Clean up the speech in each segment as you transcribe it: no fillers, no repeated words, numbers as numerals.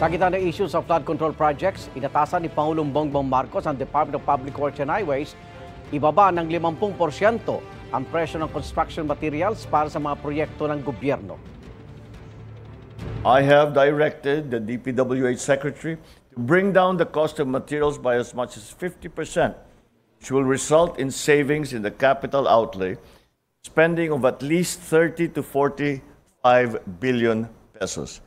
Sa gitna ng issues of flood control projects, inatasan ni Pangulong Bongbong Marcos ang Department of Public Works and Highways ibaba ng 50% ang presyo ng construction materials para sa mga proyekto ng gobyerno. I have directed the DPWH Secretary to bring down the cost of materials by as much as 50%, which will result in savings in the capital outlay, spending of at least 30 to 45 billion pesos.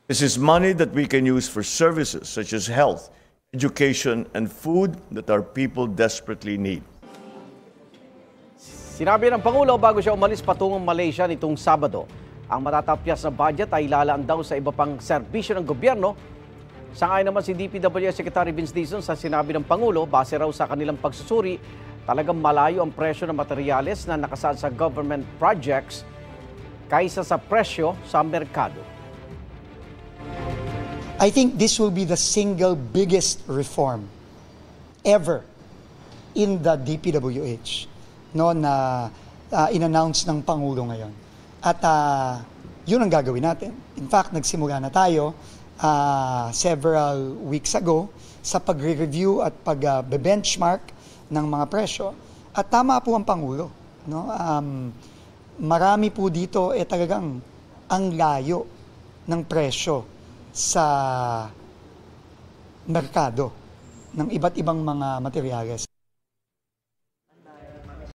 This is money that we can use for services such as health, education, and food that our people desperately need. Sinabi ng Pangulo bago siya umalis patungong Malaysia nitong Sabado, ang matatapyas na budget ay ilalaan daw sa iba pang serbisyo ng gobyerno. Sangayon naman si DPWH Secretary Vince Dizon sa sinabi ng Pangulo, base raw sa kanilang pagsusuri, talagang malayo ang presyo ng materyales na nakasaad sa government projects kaysa sa presyo sa merkado. I think this will be the single biggest reform ever in the DPWH, no, na in-announce ng Pangulo ngayon. At yun ang gagawin natin. In fact, nagsimula na tayo several weeks ago sa pagre-review at pag-benchmark ng mga presyo. At tama po ang Pangulo. No? Marami po dito talagang ang layo ng presyo sa merkado ng iba't ibang mga materyales.